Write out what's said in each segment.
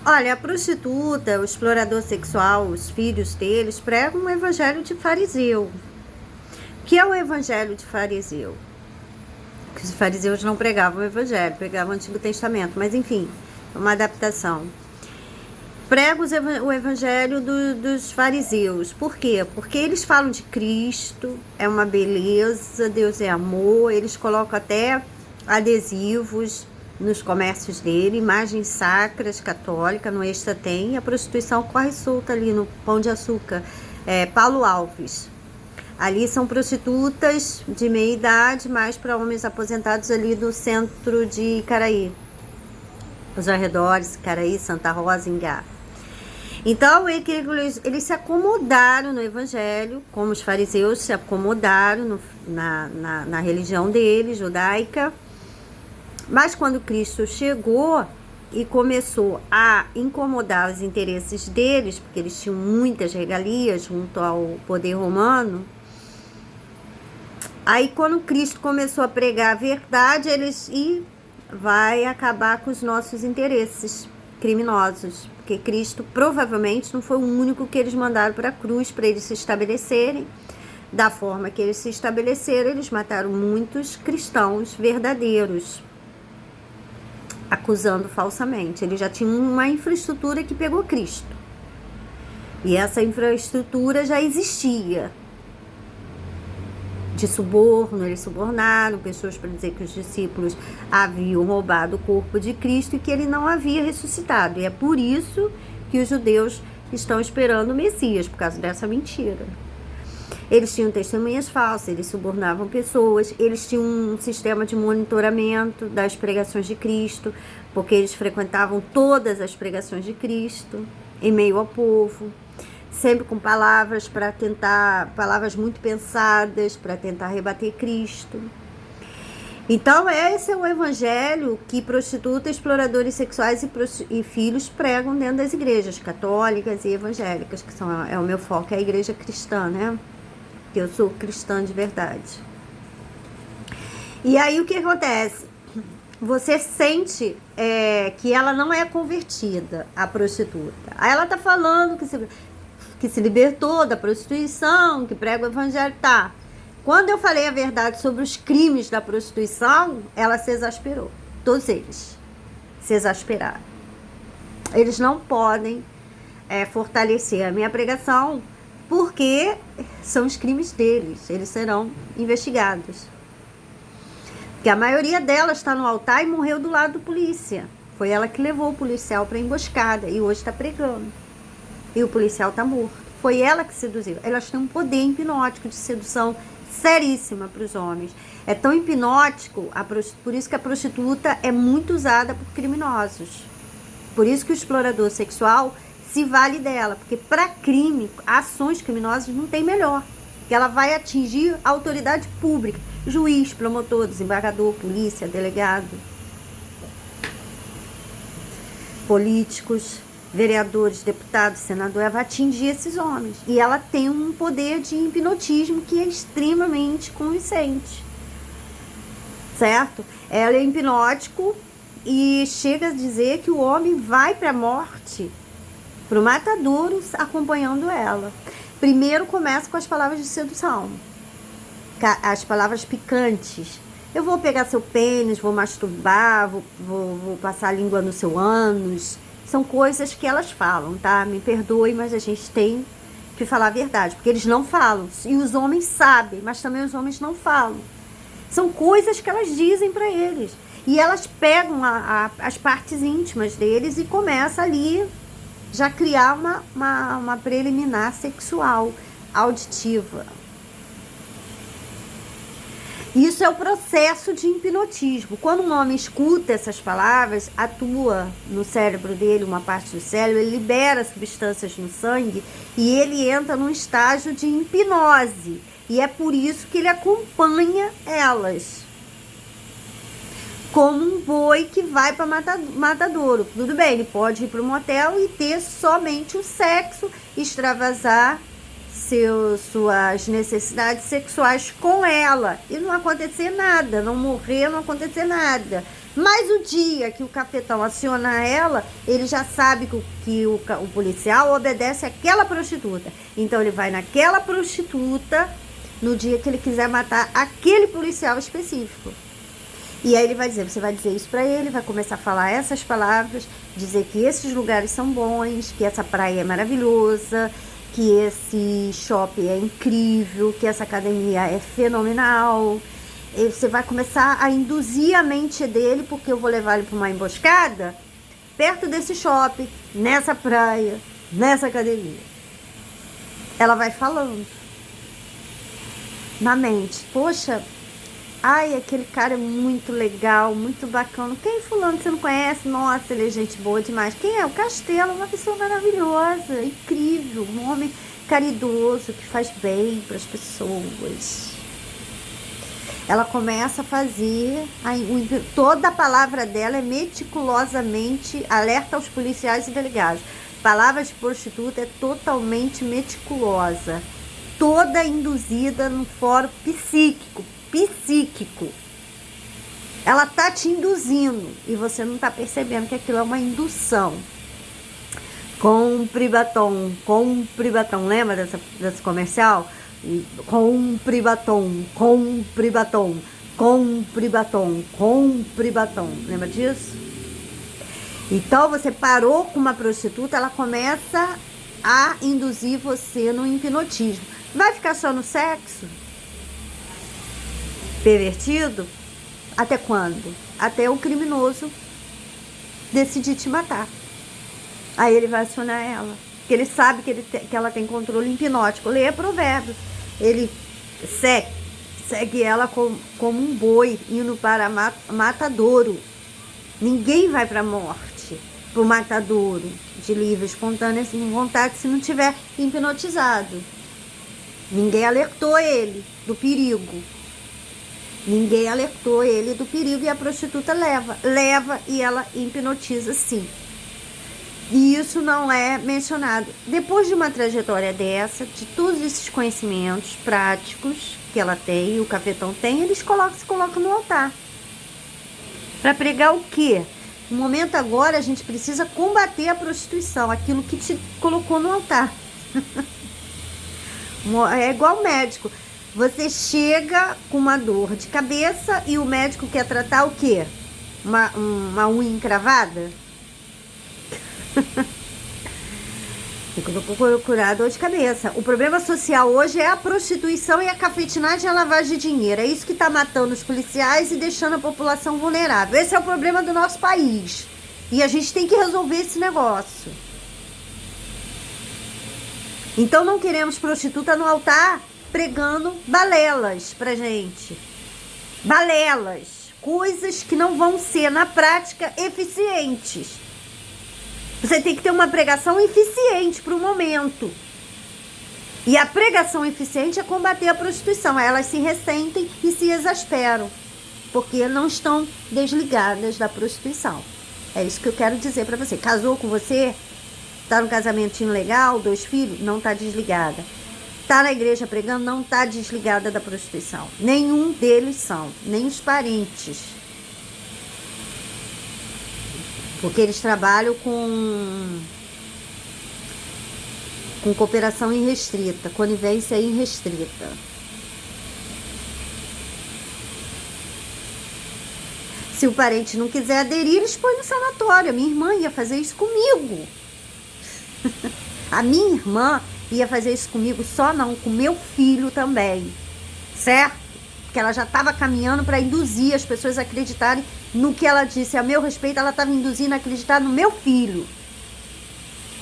Olha, a prostituta, o explorador sexual, os filhos deles pregam um evangelho de fariseu. O que é o evangelho de fariseu? Que os fariseus não pregavam o evangelho, pregavam o Antigo Testamento, mas enfim, uma adaptação. Prega o evangelho dos fariseus. Por quê? Porque eles falam de Cristo, é uma beleza, Deus é amor, eles colocam até adesivos nos comércios dele, imagens sacras, católicas, no Extra tem, e a prostituição corre solta ali no Pão de Açúcar, Paulo Alves. Ali são prostitutas de meia idade, mais para homens aposentados ali do centro de Icaraí, os arredores, Icaraí, Santa Rosa, Ingá. Então, eles se acomodaram no evangelho, como os fariseus se acomodaram na religião deles, judaica. Mas quando Cristo chegou e começou a incomodar os interesses deles, porque eles tinham muitas regalias junto ao poder romano, aí quando Cristo começou a pregar a verdade, vai acabar com os nossos interesses criminosos, porque Cristo provavelmente não foi o único que eles mandaram para a cruz para eles se estabelecerem. Da forma que eles se estabeleceram, eles mataram muitos cristãos verdadeiros, acusando falsamente. Ele já tinha uma infraestrutura que pegou Cristo. E essa infraestrutura já existia. De suborno, eles subornaram pessoas para dizer que os discípulos haviam roubado o corpo de Cristo e que ele não havia ressuscitado. E é por isso que os judeus estão esperando o Messias, por causa dessa mentira. Eles tinham testemunhas falsas, eles subornavam pessoas, eles tinham um sistema de monitoramento das pregações de Cristo, porque eles frequentavam todas as pregações de Cristo, em meio ao povo, sempre com palavras palavras muito pensadas, para tentar rebater Cristo. Então, esse é o evangelho que prostitutas, exploradores sexuais e filhos pregam dentro das igrejas católicas e evangélicas, que é o meu foco, é a igreja cristã, né? Que eu sou cristã de verdade. E aí o que acontece? Você sente que ela não é convertida, a prostituta. Aí ela tá falando que se libertou da prostituição, que prega o evangelho, tá. Quando eu falei a verdade sobre os crimes da prostituição, ela se exasperou. Todos eles se exasperaram. Eles não podem fortalecer a minha pregação, porque são os crimes deles, eles serão investigados. Porque a maioria delas está no altar e morreu do lado do polícia. Foi ela que levou o policial para emboscada e hoje está pregando. E o policial está morto. Foi ela que seduziu. Elas têm um poder hipnótico de sedução seríssima para os homens. É tão hipnótico, por isso que a prostituta é muito usada por criminosos. Por isso que o explorador sexual se vale dela, porque para crime, ações criminosas não tem melhor, que ela vai atingir a autoridade pública, juiz, promotor, desembargador, polícia, delegado, políticos, vereadores, deputados, senador, ela vai atingir esses homens, e ela tem um poder de hipnotismo que é extremamente convincente, certo? Ela é hipnótico e chega a dizer que o homem vai para a morte, para o matadouro, acompanhando ela. Primeiro começa com as palavras de sedução, as palavras picantes. Eu vou pegar seu pênis, vou masturbar, vou passar a língua no seu ânus. São coisas que elas falam, tá? Me perdoe, mas a gente tem que falar a verdade, porque eles não falam. E os homens sabem, mas também os homens não falam. São coisas que elas dizem para eles. E elas pegam as partes íntimas deles e começam ali já criar uma preliminar sexual, auditiva. Isso é o processo de hipnotismo. Quando um homem escuta essas palavras, atua no cérebro dele, uma parte do cérebro, ele libera substâncias no sangue e ele entra num estágio de hipnose. E é por isso que ele acompanha elas, como um boi que vai para matadouro. Tudo bem, ele pode ir para um motel e ter somente o sexo, extravasar suas necessidades sexuais com ela e não acontecer nada, não morrer, não acontecer nada. Mas o dia que o cafetão aciona ela, ele já sabe que o policial obedece àquela prostituta. Então ele vai naquela prostituta no dia que ele quiser matar aquele policial específico. E aí ele vai dizer, você vai dizer isso pra ele, vai começar a falar essas palavras, dizer que esses lugares são bons, que essa praia é maravilhosa, que esse shopping é incrível, que essa academia é fenomenal. E você vai começar a induzir a mente dele, porque eu vou levar ele para uma emboscada perto desse shopping, nessa praia, nessa academia. Ela vai falando na mente, poxa, ai, aquele cara é muito legal, muito bacana. Quem é fulano que você não conhece? Nossa, ele é gente boa demais. Quem é? O Castelo, uma pessoa maravilhosa, incrível, um homem caridoso, que faz bem para as pessoas. Ela começa a fazer, toda a palavra dela é meticulosamente, alerta aos policiais e delegados. Palavra de prostituta é totalmente meticulosa, toda induzida no fórum psíquico. Ela tá te induzindo e você não tá percebendo que aquilo é uma indução. Compre batom, lembra desse comercial? Compre batom, lembra disso? Então você parou com uma prostituta, ela começa a induzir você no hipnotismo. Vai ficar só no sexo? Pervertido? Até quando? Até o criminoso decidir te matar. Aí ele vai acionar ela. Porque ele sabe que ela tem controle hipnótico. Leia Provérbios. Ele segue ela como um boi indo para matadouro. Ninguém vai para a morte, para o matadouro, de livre, espontânea vontade, se não tiver hipnotizado. Ninguém alertou ele do perigo. Ninguém alertou ele do perigo e a prostituta leva e ela hipnotiza sim. E isso não é mencionado. Depois de uma trajetória dessa, de todos esses conhecimentos práticos que ela tem e o cafetão tem, eles se colocam no altar. Para pregar o quê? No momento agora a gente precisa combater a prostituição, aquilo que te colocou no altar. É igual médico. Você chega com uma dor de cabeça e o médico quer tratar o quê? Uma unha encravada? Tem que procurar dor de cabeça. O problema social hoje é a prostituição e a cafetinagem e a lavagem de dinheiro. É isso que está matando os policiais e deixando a população vulnerável. Esse é o problema do nosso país. E a gente tem que resolver esse negócio. Então não queremos prostituta no altar pregando balelas pra gente. Balelas. Coisas que não vão ser, na prática, eficientes. Você tem que ter uma pregação eficiente para o momento. E a pregação eficiente é combater a prostituição. Elas se ressentem e se exasperam, porque não estão desligadas da prostituição. É isso que eu quero dizer para você. Casou com você? Tá no casamentinho legal, 2 filhos? Não tá desligada. Tá na igreja pregando? Não tá desligada da prostituição. Nenhum deles são, nem os parentes. Porque eles trabalham com cooperação irrestrita, conivência irrestrita. Se o parente não quiser aderir, eles põem no sanatório. A minha irmã ia fazer isso comigo. A minha irmã ia fazer isso comigo, só não, com meu filho também. Certo? Porque ela já estava caminhando para induzir as pessoas a acreditarem no que ela disse. A meu respeito, ela estava induzindo a acreditar no meu filho.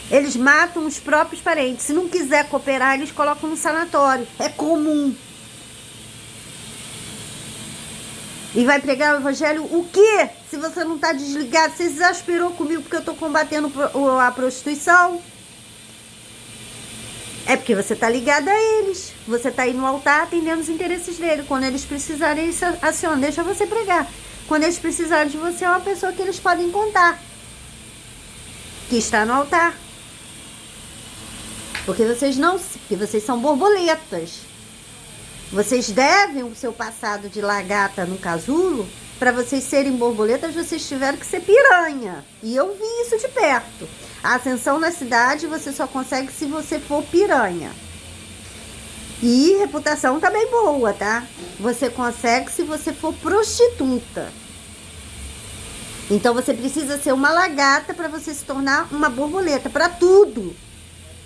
Eles matam os próprios parentes. Se não quiser cooperar, eles colocam no sanatório. É comum. E vai pregar o evangelho o quê? Se você não está desligado, você exasperou comigo porque eu estou combatendo a prostituição. É porque você está ligado a eles. Você está aí no altar atendendo os interesses deles. Quando eles precisarem, eles acionam. Deixa você pregar. Quando eles precisarem de você, é uma pessoa que eles podem contar. Que está no altar. Porque vocês são borboletas. Vocês devem o seu passado de lagarta no casulo para vocês serem borboletas, vocês tiveram que ser piranha. E eu vi isso de perto. A ascensão na cidade você só consegue se você for piranha. E reputação também boa, tá? Você consegue se você for prostituta. Então você precisa ser uma lagarta para você se tornar uma borboleta, para tudo.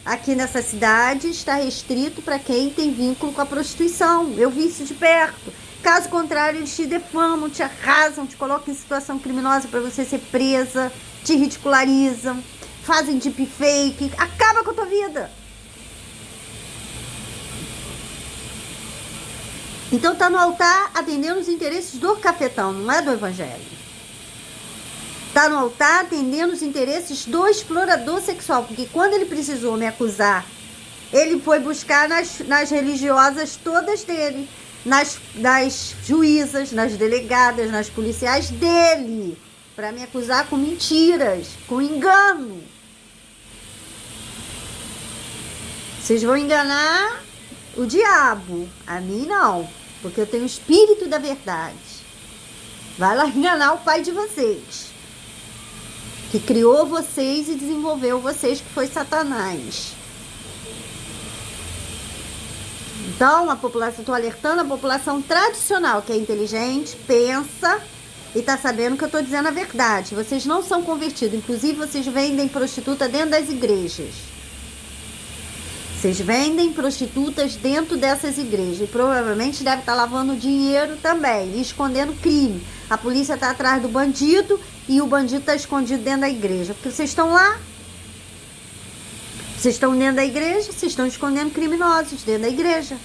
Aqui nessa cidade está restrito para quem tem vínculo com a prostituição. Eu vi isso de perto. Caso contrário, eles te defamam, te arrasam, te colocam em situação criminosa para você ser presa, te ridicularizam, fazem deepfake, acaba com a tua vida. Então tá no altar atendendo os interesses do cafetão, não é do evangelho. Tá no altar atendendo os interesses do explorador sexual, porque quando ele precisou me acusar, ele foi buscar nas religiosas todas dele, nas juízas, nas delegadas, nas policiais dele, para me acusar com mentiras, com engano. Vocês vão enganar o diabo, a mim não, porque eu tenho o espírito da verdade. Vai lá enganar o pai de vocês, que criou vocês e desenvolveu vocês, que foi Satanás. Então, a população, estou alertando a população tradicional, que é inteligente, pensa e está sabendo que eu estou dizendo a verdade. Vocês não são convertidos, inclusive vocês vendem prostituta dentro das igrejas. Vocês vendem prostitutas dentro dessas igrejas e provavelmente deve estar lavando dinheiro também e escondendo crime. A polícia está atrás do bandido e o bandido está escondido dentro da igreja. Porque vocês estão lá, vocês estão dentro da igreja, vocês estão escondendo criminosos dentro da igreja.